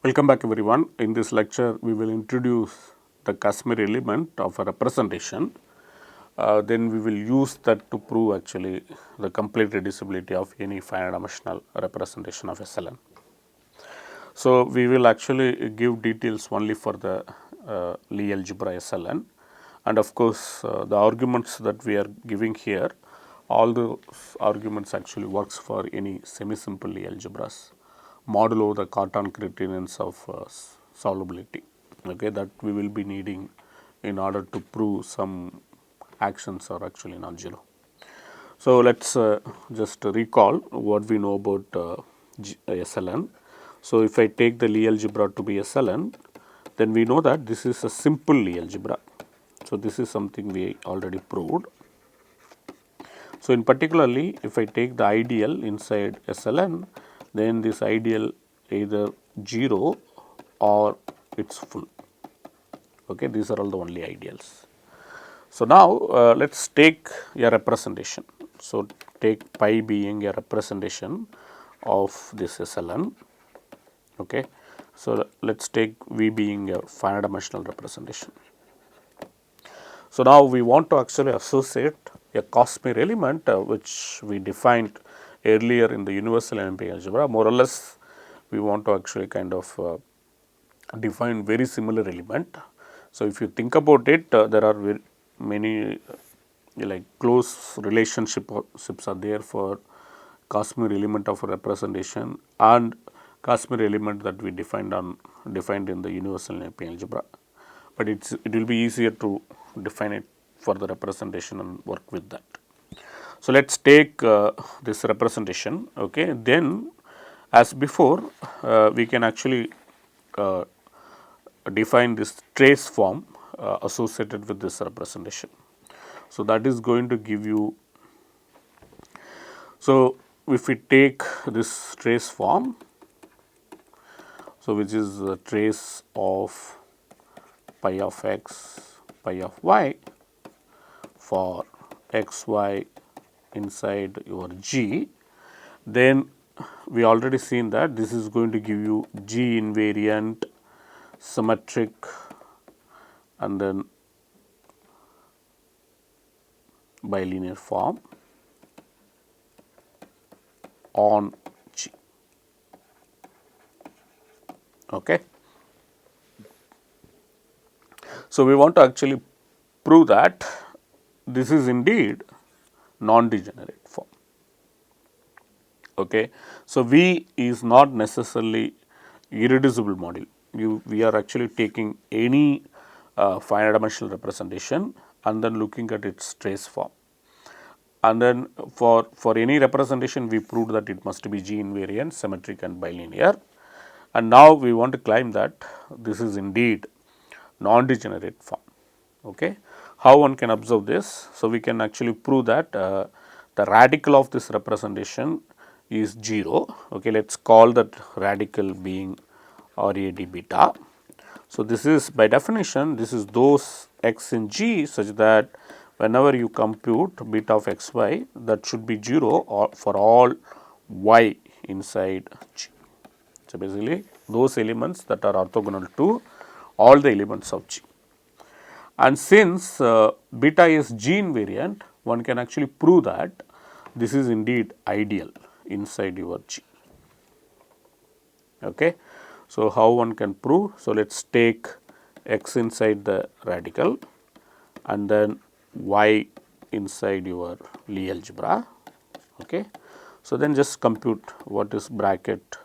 Welcome back everyone. In this lecture, we will introduce the Casimir element of a representation. Then we will use that to prove actually the complete reducibility of any finite dimensional representation of SLN. So, we will actually give details only for the Lie algebra SLN, and of course, the arguments that we are giving here, all the arguments actually works for any semi-simple Lie algebras modulo the Cartan criterions of solvability, okay, that we will be needing in order to prove some actions are actually non-zero. So, let us just recall what we know about SLN. So, if I take the Lie algebra to be SLN, then we know that this is a simple Lie algebra. So, this is something we already proved. So, in particularly if I take the ideal inside SLN, then this ideal either 0 or it is full. Okay, these are all the only ideals. So, now let us take a representation. So, take pi being a representation of this SLN. Okay. So, let us take V being a finite dimensional representation. So, now we want to actually associate a Casimir element which we defined earlier in the universal NP algebra. More or less we want to actually kind of define very similar element. So, if you think about it, there are many like close relationships are there for Casimir element of a representation and Casimir element that we defined in the universal NP algebra, but it will be easier to define it for the representation and work with that. So, let us take this representation. Okay. Then as before we can actually define this trace form associated with this representation. So, that is going to give you, so if we take this trace form, so which is the trace of pi of x, pi of y for x, y inside your G, then we already seen that this is going to give you G invariant, symmetric and then bilinear form on G. Okay. So, we want to actually prove that this is indeed non-degenerate form. Okay. So, V is not necessarily irreducible module. We are actually taking any finite dimensional representation and then looking at its trace form. And then for any representation we proved that it must be G invariant, symmetric and bilinear. And now we want to claim that this is indeed non-degenerate form. Okay. How one can observe this? So, we can actually prove that the radical of this representation is 0. Okay. Let us call that radical being RAD beta. So, this is by definition this is those x in G such that whenever you compute beta of x y, that should be 0 or for all y inside G. So, basically those elements that are orthogonal to all the elements of G. And since beta is G invariant, one can actually prove that this is indeed ideal inside your G. Okay. So, how one can prove? So, let us take x inside the radical and then y inside your Lie algebra. Okay. So, then just compute what is bracket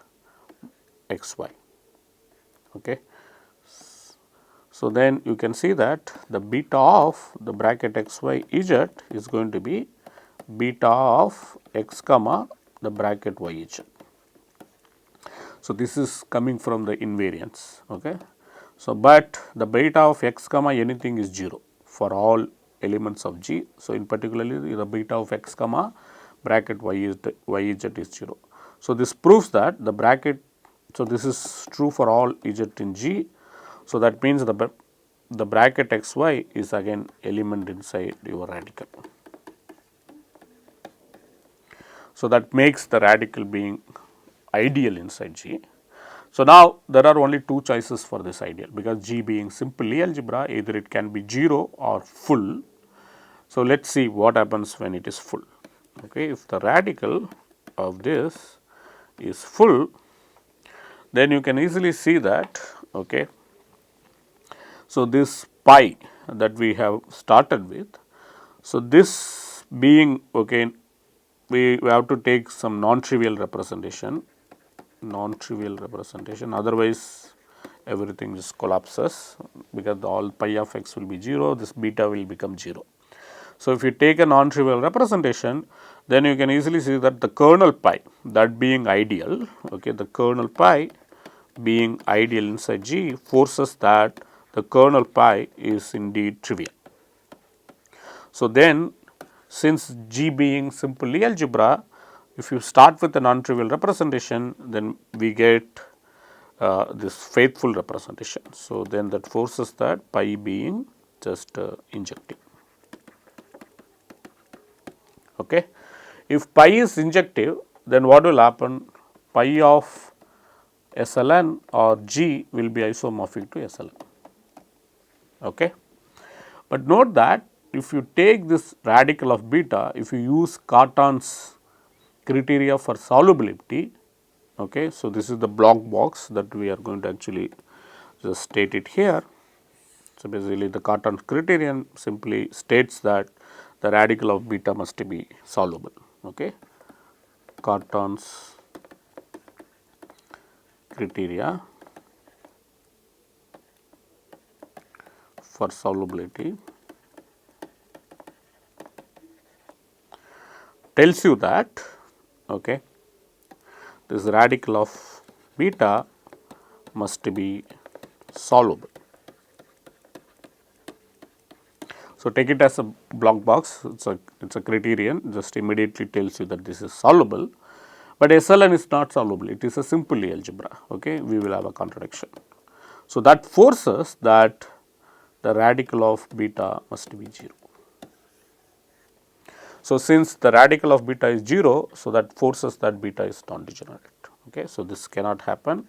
x y. Okay. So, then you can see that the beta of the bracket x y z is going to be beta of x comma the bracket y z. So, this is coming from the invariance. Okay. So, but the beta of x comma anything is 0 for all elements of G. So, in particularly the beta of x comma bracket y z is 0. So, this proves that the bracket, so this is true for all z in G. So, that means the bracket x y is again element inside your radical. So, that makes the radical being ideal inside G. So, now there are only two choices for this ideal, because G being simple Lie algebra, either it can be 0 or full. So, let us see what happens when it is full. Okay. If the radical of this is full, then you can easily see that. Okay. So, this pi that we have started with, so this being, okay, we have to take some non-trivial representation, otherwise everything just collapses, because all pi of x will be 0, this beta will become 0. So, if you take a non-trivial representation, then you can easily see that the kernel pi, that being ideal, okay, the kernel pi being ideal inside G forces that the kernel pi is indeed trivial. So, then since G being simple Lie algebra, if you start with a non-trivial representation, then we get this faithful representation. So, then that forces that pi being just injective. Okay. If pi is injective, then what will happen? Pi of SLN or G will be isomorphic to SLN. Okay. But note that if you take this radical of beta, if you use Cartan's criteria for solubility, okay, so this is the block box that we are going to actually just state it here. So, basically the Cartan's criterion simply states that the radical of beta must be soluble. Okay. Cartan's criteria for solubility tells you that, okay, this radical of beta must be soluble. So, take it as a block box, it is a criterion, just immediately tells you that this is soluble, but SLN is not soluble, it is a simple Lie algebra. Okay, we will have a contradiction. So, that forces that the radical of beta must be 0. So, since the radical of beta is 0, so that forces that beta is non-degenerate. Okay, so this cannot happen.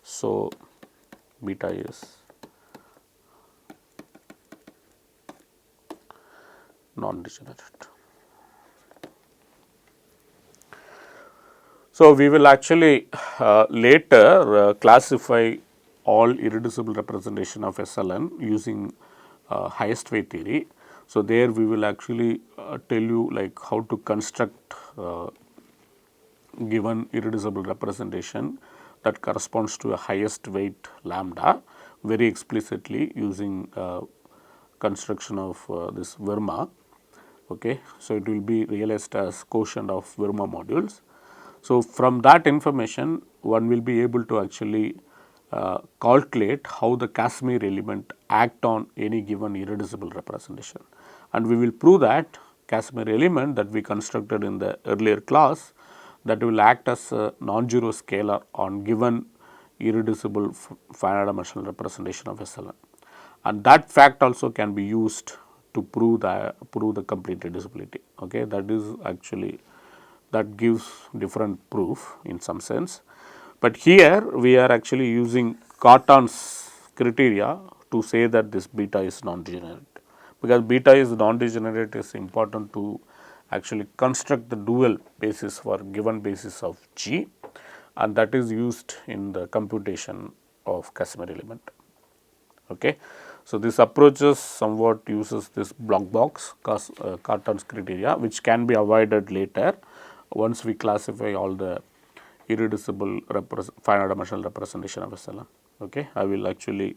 So, beta is non-degenerate. So, we will actually later classify all irreducible representation of SLN using highest way theory. So, there we will actually tell you like how to construct given irreducible representation that corresponds to a highest weight lambda very explicitly using construction of this Verma. Okay. So, it will be realized as quotient of Verma modules. So, from that information one will be able to actually calculate how the Casimir element act on any given irreducible representation, and we will prove that Casimir element that we constructed in the earlier class, that will act as a non-zero scalar on given irreducible finite dimensional representation of SLN, and that fact also can be used to prove the complete reducibility. Okay, that is actually, that gives different proof in some sense, but here we are actually using Cartan's criteria to say that this beta is non-degenerate, because beta is non-degenerate is important to actually construct the dual basis for given basis of G, and that is used in the computation of Casimir element. Okay. So, this approaches somewhat uses this block box Cartan's criteria, which can be avoided later once we classify all the irreducible finite dimensional representation of SLN. Okay. I will actually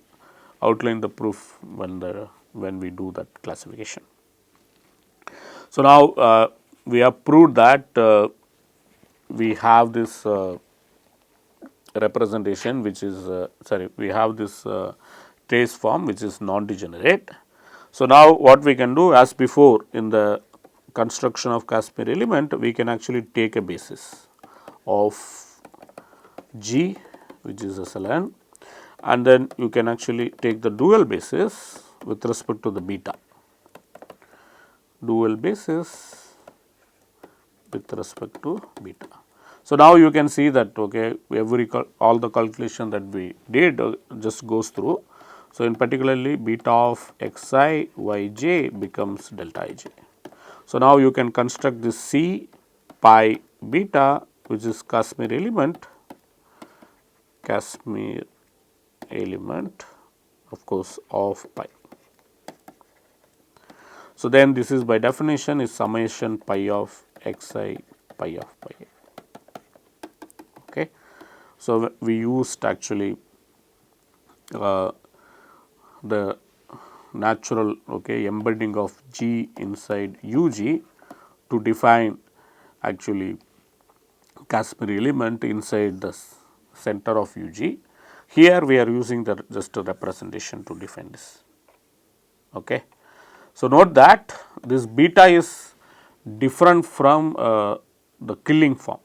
outline the proof when we do that classification. So, now we have proved that we have this representation which is we have this trace form which is non-degenerate. So, now what we can do, as before in the construction of Casimir element, we can actually take a basis of G which is SLN, and then you can actually take the dual basis with respect to the beta, dual basis with respect to beta. So, now you can see that okay, all the calculation that we did just goes through. So, in particularly beta of xi yj becomes delta ij. So, now you can construct this C pi beta, which is Casimir element of course of pi. So, then this is by definition is summation pi of xi pi of pi. Okay. So, we used actually the natural embedding of G inside UG to define actually Casimir element inside the center of UG. Here we are using the just a representation to define this. Okay. So, note that this beta is different from the killing form.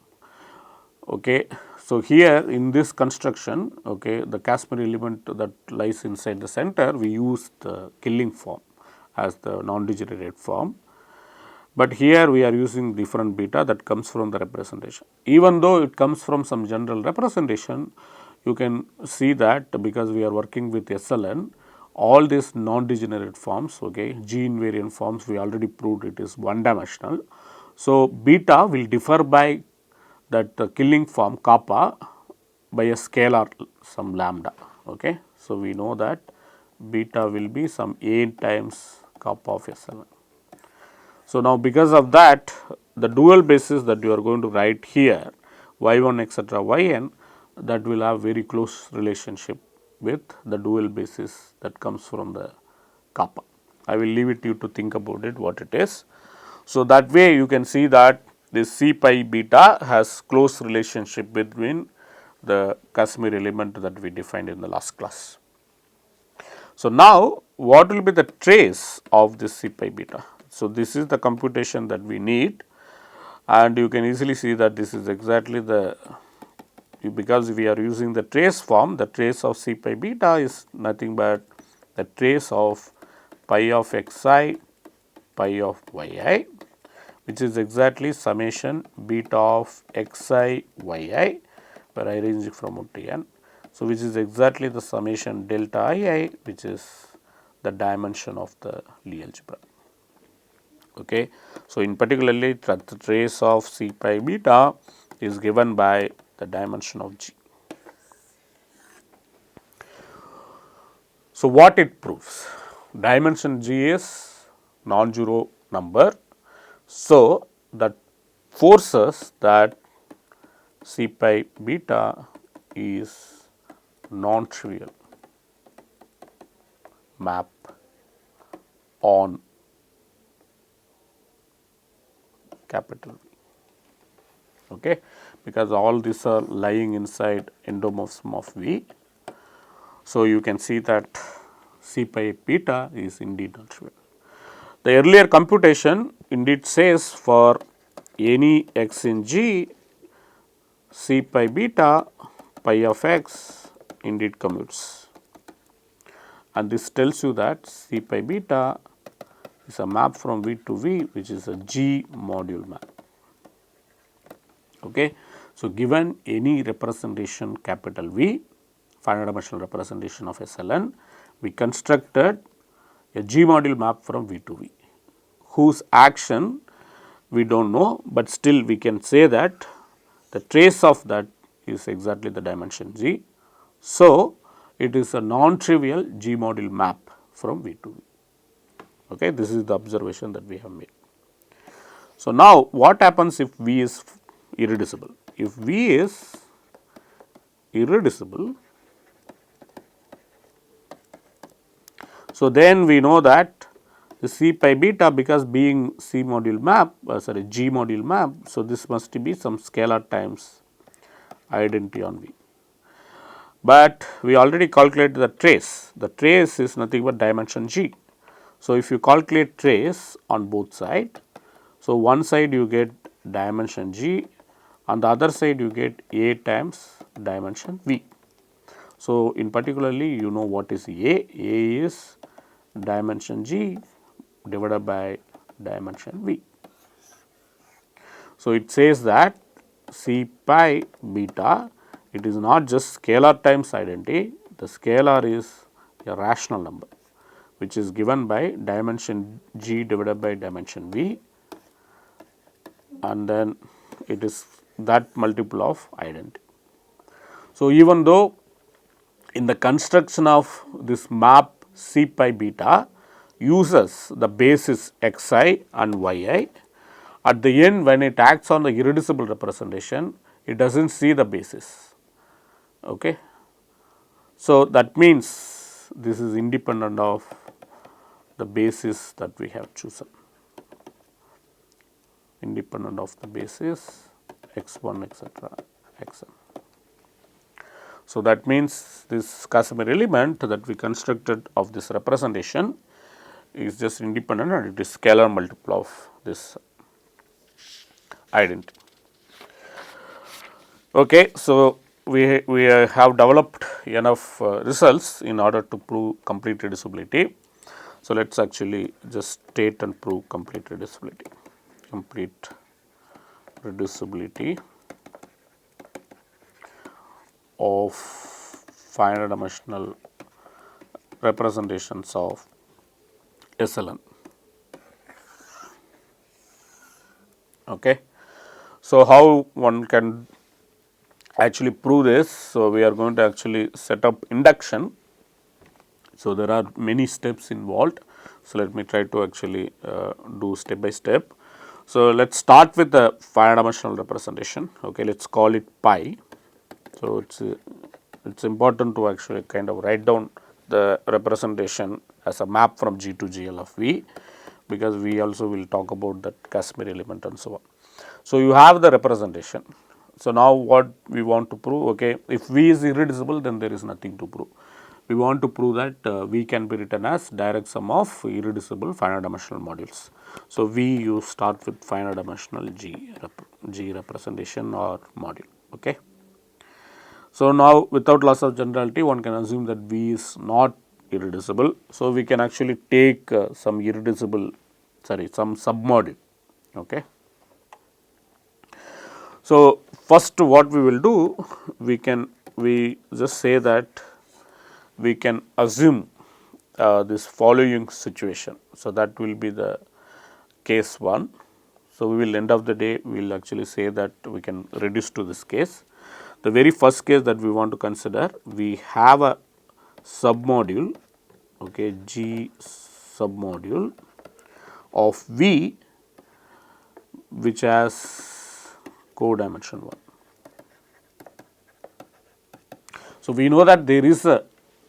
Okay. So, here in this construction the Casimir element that lies inside the center, we use the killing form as the non-degenerate form, but here we are using different beta that comes from the representation. Even though it comes from some general representation, you can see that because we are working with SLN, all these non-degenerate forms, G invariant forms, we already proved it is one dimensional. So, beta will differ by that killing form kappa by a scalar some lambda. Okay. So, we know that beta will be some a times kappa of SLN. So, now because of that, the dual basis that you are going to write here y1 etc. yn, that will have very close relationship with the dual basis that comes from the kappa. I will leave it to you to think about it what it is. So, that way you can see that this C pi beta has close relationship between the Casimir element that we defined in the last class. So, now what will be the trace of this C pi beta? So, this is the computation that we need, and you can easily see that this is exactly the, because we are using the trace form, the trace of C pi beta is nothing but the trace of pi of xi pi of yi, which is exactly summation beta of xi yi, where I range it from 1 to n. So, which is exactly the summation delta ii, which is the dimension of the Lie algebra. Okay. So, in particularly the trace of C pi beta is given by the dimension of G. So, what it proves? Dimension G is non-zero number. So, that forces that C pi beta is non-trivial map on capital V, okay, because all these are lying inside endomorphism of V. So, you can see that C pi beta is indeed non-trivial. The earlier computation indeed says for any x in G, C pi beta pi of x indeed commutes, and this tells you that C pi beta is a map from V to V, which is a G module map. Okay. So, given any representation capital V, finite dimensional representation of SLN, we constructed a G module map from V to V, whose action we do not know, but still we can say that the trace of that is exactly the dimension G. So, it is a non-trivial G module map from V to V. Okay. This is the observation that we have made. So, now what happens if V is irreducible? If V is irreducible, so then we know that the C pi beta, because being C module map, G module map, so this must be some scalar times identity on V. But we already calculated the trace is nothing but dimension G. So, if you calculate trace on both sides, so one side you get dimension G, on the other side you get A times dimension V. So, in particularly you know what is A is dimension G divided by dimension V. So, it says that C pi beta, it is not just scalar times identity, the scalar is a rational number which is given by dimension g divided by dimension v, and then it is that multiple of identity. So, even though in the construction of this map C pi beta uses the basis xi and yi, at the end when it acts on the irreducible representation, it does not see the basis. Okay. So, that means this is independent of the basis that we have chosen, independent of the basis x1 etc. xn. So, that means this Casimir element that we constructed of this representation is just independent and it is scalar multiple of this identity. Okay. So, we have developed enough results in order to prove complete reducibility. So, let us actually just state and prove complete reducibility. Complete reducibility of finite dimensional representations of SLN. Okay. So, how one can actually prove this? So, we are going to actually set up induction. So, there are many steps involved. So, let me try to actually do step by step. So, let us start with the finite dimensional representation. Okay, let us call it pi. So, it is important to actually kind of write down the representation as a map from G to GL of V, because we also will talk about that Casimir element and so on. So, you have the representation. So, now what we want to prove, okay, if V is irreducible, then there is nothing to prove. We want to prove that V can be written as direct sum of irreducible finite dimensional modules. So, V you start with finite dimensional G representation or module. Okay. So, now without loss of generality, one can assume that V is not irreducible. So, we can actually take some submodule. Okay. So, first what we will do, we just say that we can assume this following situation. So, that will be the case 1. So, we will end of the day we will actually say that we can reduce to this case. The very first case that we want to consider, we have a submodule, okay, G submodule of V which has codimension 1. So, we know that there is a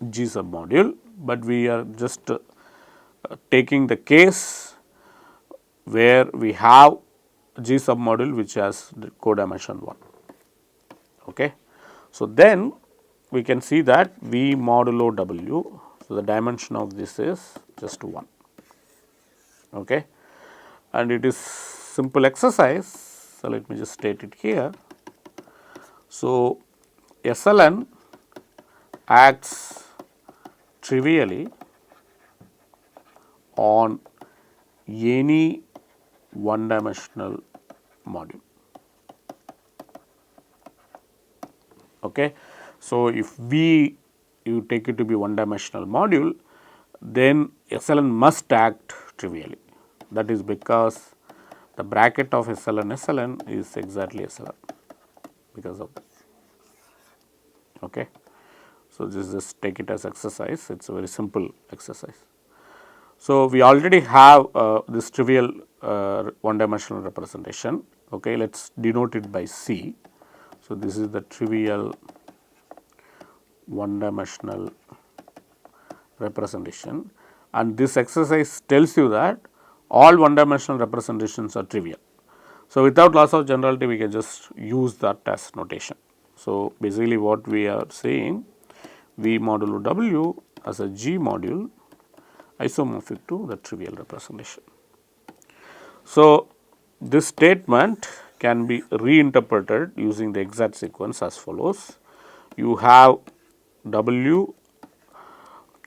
G submodule, but we are just taking the case where we have G submodule which has the codimension 1. Okay. So, then we can see that V modulo W, so the dimension of this is just 1. Okay. And it is simple exercise. So, let me just state it here. So, SLN acts trivially on any one dimensional module. Okay. So, if V you take it to be one dimensional module, then SLN must act trivially. That is because the bracket of SLN is exactly SLN because of that. Okay. So, just take it as exercise, it is a very simple exercise. So, we already have this trivial one dimensional representation. Okay. Let us denote it by C. So, this is the trivial one dimensional representation, and this exercise tells you that all one dimensional representations are trivial. So, without loss of generality we can just use that as notation. So, basically what we are saying, V modulo W as a G module isomorphic to the trivial representation. So, this statement can be reinterpreted using the exact sequence as follows. You have W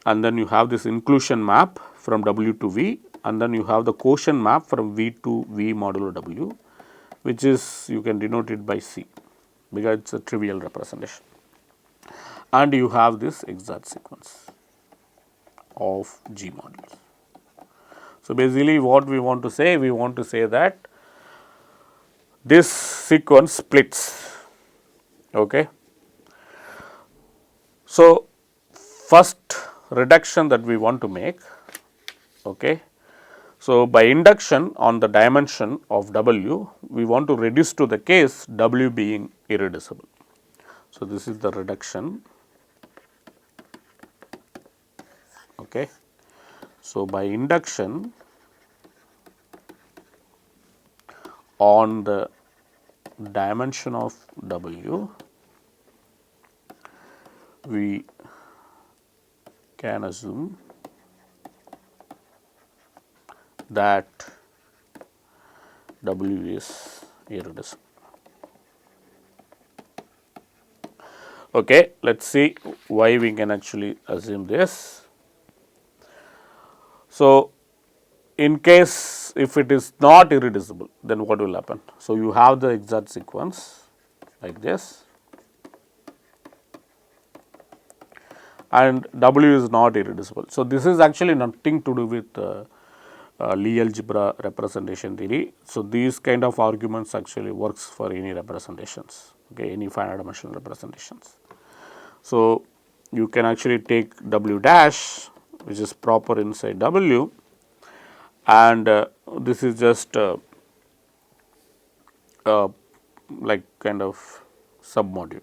and then you have this inclusion map from W to V, and then you have the quotient map from V to V modulo W, which is you can denote it by C because it is a trivial representation, and you have this exact sequence of G modules. So, basically what we want to say? We want to say that this sequence splits. Okay. So, first reduction that we want to make. Okay. So, by induction on the dimension of W, we want to reduce to the case W being irreducible. So, this is the reduction. Okay. So, by induction on the dimension of W, we can assume that W is irreducible. Okay, let us see why we can actually assume this. So, in case if it is not irreducible, then what will happen? So, you have the exact sequence like this, and W is not irreducible. So, this is actually nothing to do with Lie algebra representation theory. So, these kind of arguments actually works for any representations, okay, any finite dimensional representations. So, you can actually take W dash, which is proper inside W, and this is just like kind of submodule.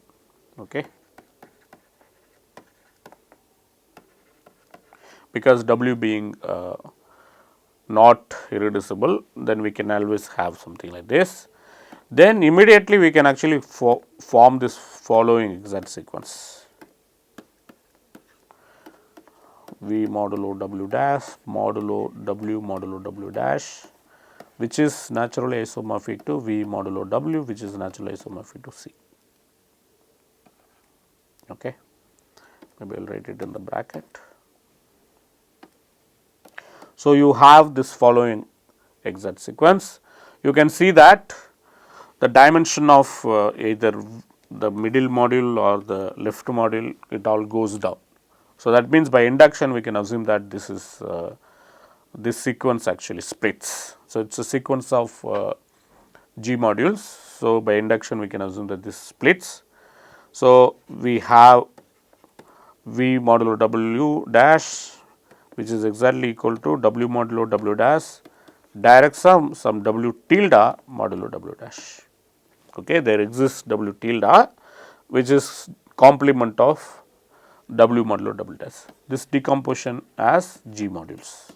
Okay. Because W being not irreducible, then we can always have something like this. Then immediately we can actually form this following exact sequence: V modulo W dash modulo W modulo W dash, which is naturally isomorphic to V modulo W, which is naturally isomorphic to C. Okay. Maybe I will write it in the bracket. So, you have this following exact sequence. You can see that the dimension of either the middle module or the left module, it all goes down. So, that means by induction we can assume that this is this sequence actually splits. So, it is a sequence of G modules. So, by induction we can assume that this splits. So, we have V modulo W dash, which is exactly equal to W modulo W dash direct sum some W tilde modulo W dash. Okay, there exists W tilde, which is complement of W modulo W dash. This decomposition as G modules.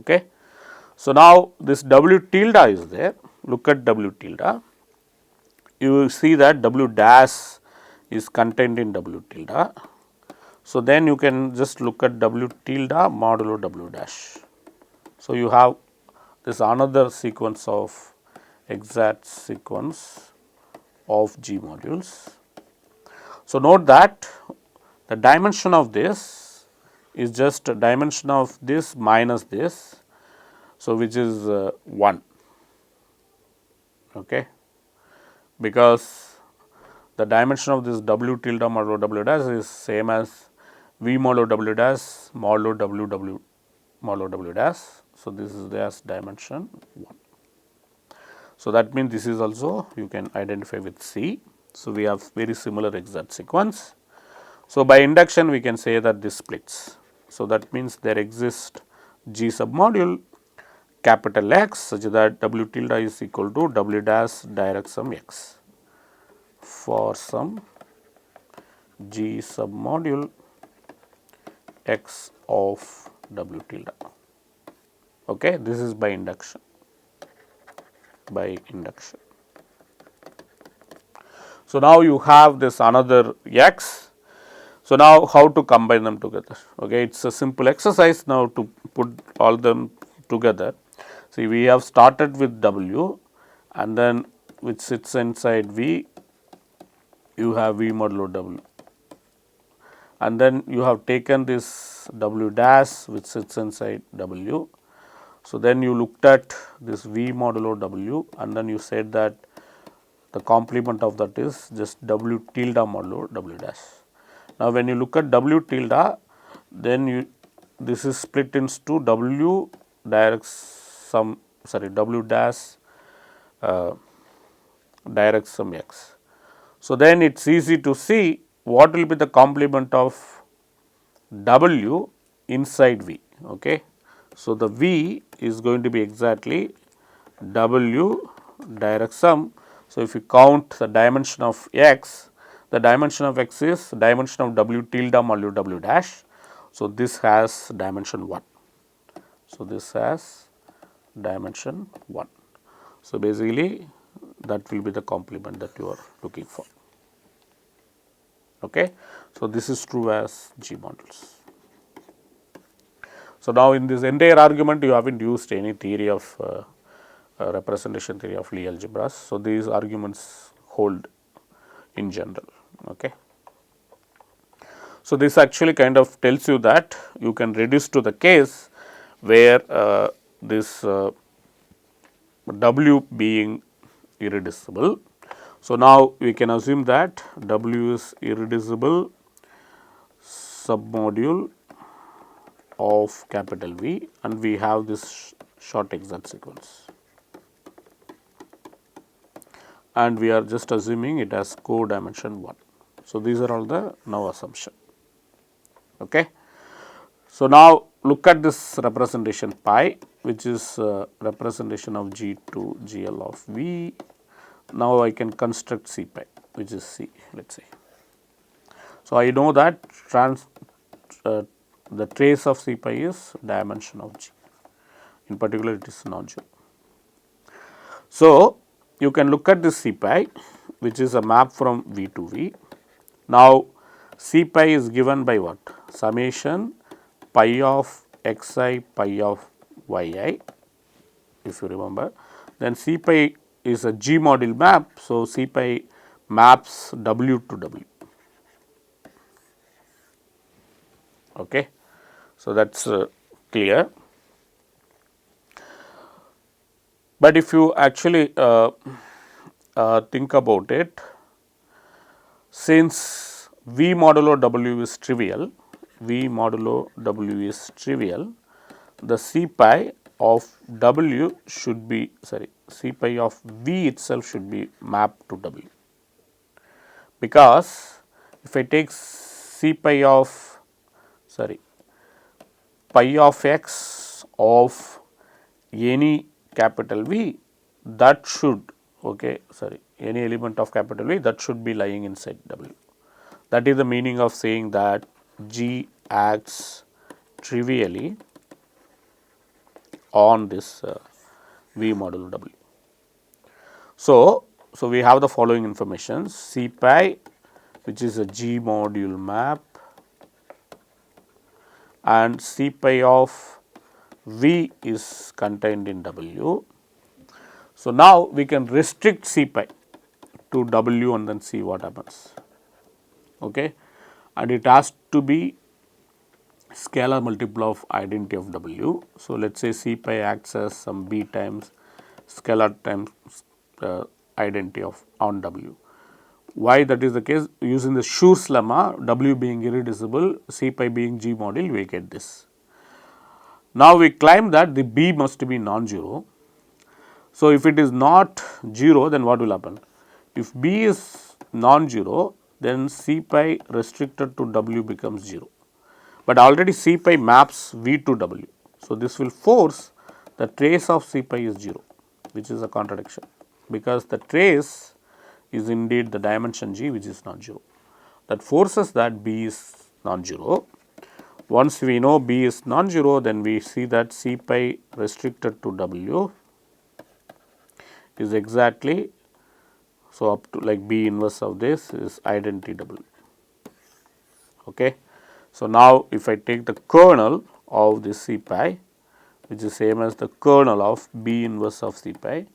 Okay. So, now this W tilde is there. Look at W tilde. You will see that W dash is contained in W tilde. So, then you can just look at W tilde modulo W dash. So, you have this another sequence of exact sequence of G modules. So, note that the dimension of this is just a dimension of this minus this. So, which is 1, okay, because the dimension of this W tilde modulo W dash is same as V modulo W dash modulo W modulo W dash. So, this is their dimension 1. So, that means this is also you can identify with C. So, we have very similar exact sequence. So, by induction we can say that this splits. So, that means there exists G submodule capital X such that W tilde is equal to W dash direct sum X for some G submodule X of W tilde. Okay, this is by induction. So, now you have this another X. So, now how to combine them together? Okay, it is a simple exercise now to put all them together. See, we have started with W, and then which sits inside V, you have V modulo W, and then you have taken this W dash which sits inside W. So, then you looked at this V modulo W and then you said that the complement of that is just W tilde modulo W dash. Now, when you look at W tilde, then you this is split into W direct sum W dash direct sum x. So, then it is easy to see what will be the complement of W inside V. Okay. So, the V is going to be exactly W direct sum. So, if you count the dimension of x, the dimension of x is dimension of W tilde modulo W dash. So, this has dimension 1. So, this has dimension 1. So, basically that will be the complement that you are looking for. Okay. So, this is true as G modules. So, now in this entire argument you have not used any theory of representation theory of Lie algebras. So, these arguments hold in general. Okay. So, this actually kind of tells you that you can reduce to the case where this W being irreducible. So, now we can assume that W is irreducible submodule of capital V and we have this short exact sequence and we are just assuming it has co-dimension 1. So, these are all the now assumption. Okay. So, now look at this representation pi which is representation of G to GL of V. Now, I can construct C pi which is C, let us say. So, I know that the trace of C pi is dimension of G, in particular it is non-zero. So, you can look at this C pi which is a map from V to V. Now, C pi is given by what? Summation pi of xi pi of yi, if you remember. Then C pi is a G module map. So, C pi maps W to W. Okay. So, that is clear. But if you actually think about it, since V modulo W is trivial, V modulo W is trivial, the C pi of W should be C pi of V itself should be mapped to W, because if I take C pi of pi of x of any capital V, that should any element of capital V that should be lying inside W. That is the meaning of saying that G acts trivially on this V modulo W. So, we have the following information: C pi which is a G module map and C pi of V is contained in W. So, now we can restrict C pi to W and then see what happens. Okay. And it has to be scalar multiple of identity of W. So, let us say C pi acts as some B times scalar times identity of on W. Why that is the case? Using the Schur's lemma, W being irreducible, C pi being G module, we get this. Now, we claim that the B must be non-zero. So, if it is not 0, then what will happen? If B is non-zero, then C pi restricted to W becomes 0, but already C pi maps V to W. So, this will force the trace of C pi is 0, which is a contradiction, because the trace is indeed the dimension G which is non-zero. That forces that B is non-zero. Once we know B is non-zero, then we see that C pi restricted to W is exactly, so up to like B inverse of this is identity W. Okay. So, now if I take the kernel of this C pi which is same as the kernel of B inverse of C pi.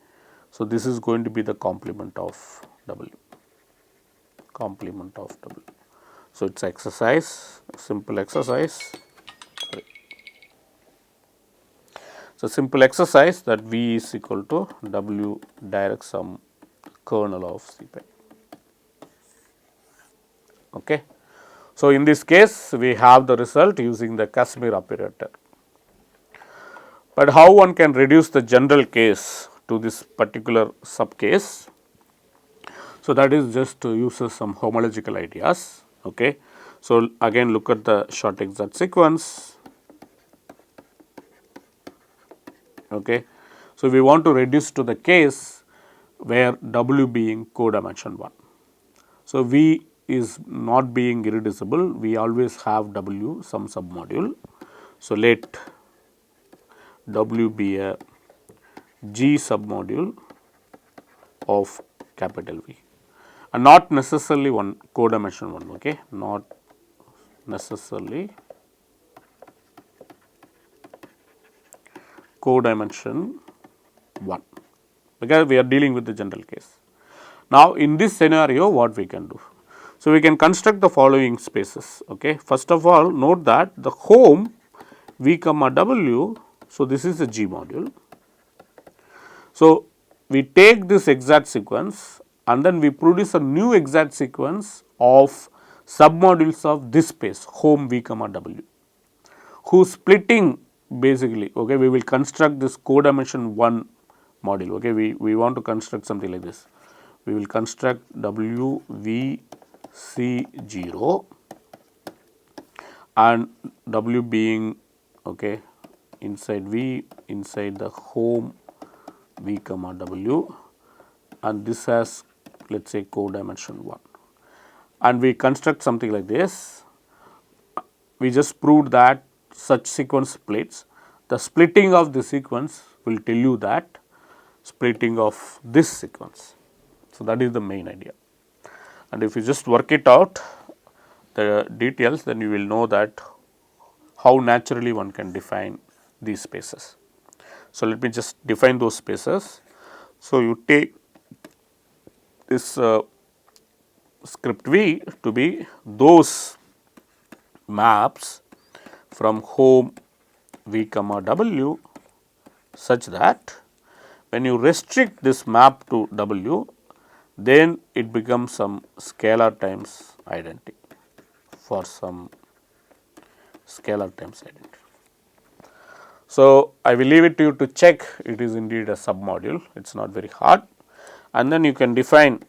So, this is going to be the complement of W, complement of W. So, it is exercise, simple exercise. It's a simple exercise that V is equal to W direct sum kernel of C pi. Okay. So, in this case we have the result using the Casimir operator. But how one can reduce the general case to this particular sub case? So, that is just to use some homological ideas. Okay. So, again look at the short exact sequence. Okay. So, we want to reduce to the case where W being codimension 1. So, V is not being irreducible, we always have W some submodule. So, let W be a G submodule of capital V and not necessarily one codimension 1, okay, not necessarily codimension 1, because we are dealing with the general case. Now, in this scenario what we can do? So, we can construct the following spaces. Okay. First of all, note that the home V comma W, so this is a G module. So, we take this exact sequence and then we produce a new exact sequence of submodules of this space home V comma W, whose splitting basically, okay, we will construct this codimension 1 module. Okay. We want to construct something like this. We will construct W V C 0 and W being, okay, inside V inside the home V comma W, and this has, let us say, codimension 1, and we construct something like this. We just proved that such sequence splits. The splitting of the sequence will tell you that splitting of this sequence. So, that is the main idea, and if you just work it out the details, then you will know that how naturally one can define these spaces. So, let me just define those spaces. So, you take this script V to be those maps from home V comma W such that when you restrict this map to W, then it becomes some scalar times identity for some scalar times identity. So, I will leave it to you to check it is indeed a submodule, it is not very hard, and then you can define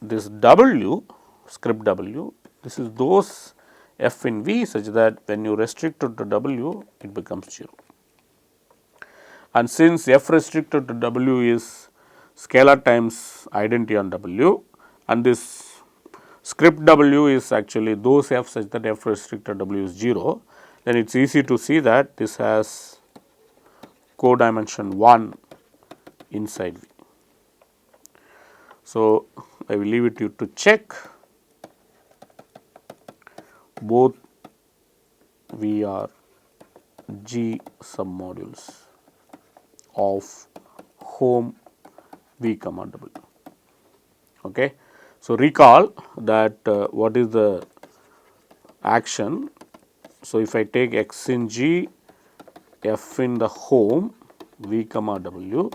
this W script W, this is those f in V such that when you restrict it to W it becomes 0. And since f restricted to W is scalar times identity on W and this script W is actually those f such that f restricted W is 0, then it is easy to see that this has codimension 1 inside V. So, I will leave it to you to check both V are G submodules of home V comma W. Okay. So, recall that what is the action. So, if I take x in G, f in the home V comma W,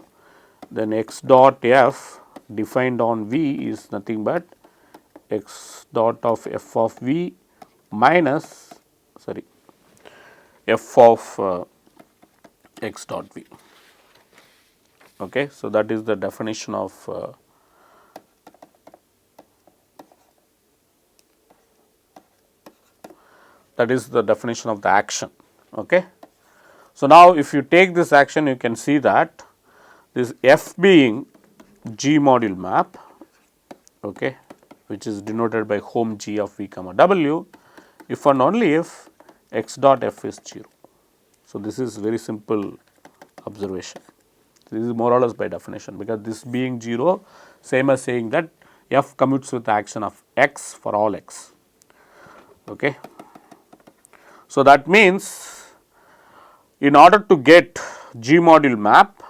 then x dot f defined on V is nothing but x dot of f of V minus f of x dot V. Okay. So, that is the definition of the action. Okay. So, now if you take this action, you can see that this f being G module map, okay, which is denoted by home G of V comma W, if and only if x dot f is 0. So, this is very simple observation. This is more or less by definition, because this being 0, same as saying that f commutes with the action of x for all x. Okay. So, that means in order to get G module map,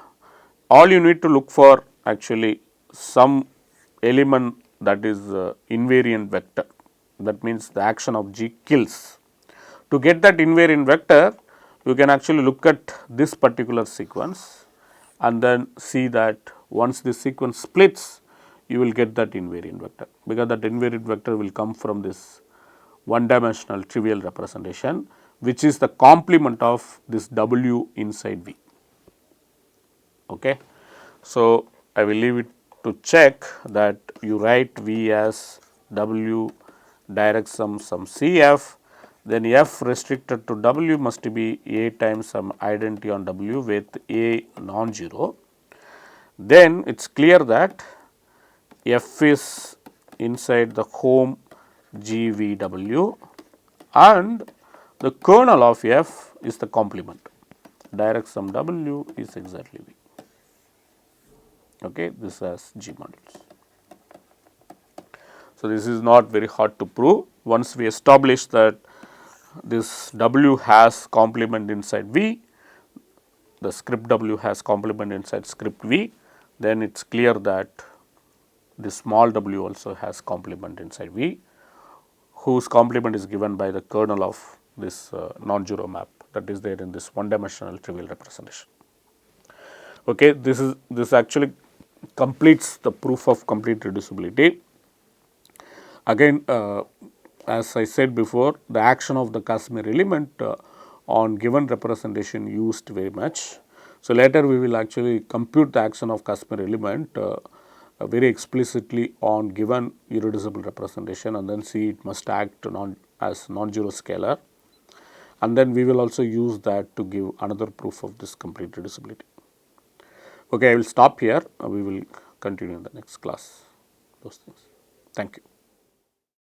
all you need to look for actually some element that is invariant vector, that means the action of G kills. To get that invariant vector, you can actually look at this particular sequence and then see that once this sequence splits, you will get that invariant vector, because that invariant vector will come from this one dimensional trivial representation, which is the complement of this W inside V. Okay. So, I will leave it to check that you write V as W direct sum CF, then F restricted to W must be A times some identity on W with A non-zero. Then it is clear that F is inside the home GVW and the kernel of F is the complement, direct sum W is exactly V. Okay, this has G modules. So, this is not very hard to prove. Once we establish that this W has complement inside V, the script W has complement inside script V, then it is clear that this small w also has complement inside V, whose complement is given by the kernel of this non-zero map that is there in this one dimensional trivial representation. Okay, this actually completes the proof of complete reducibility. Again, as I said before, the action of the Casimir element on given representation used very much. So, later we will actually compute the action of Casimir element very explicitly on given irreducible representation, and then see it must act as non-zero scalar, and then we will also use that to give another proof of this complete reducibility. Okay, I will stop here. We will continue in the next class those things. Thank you.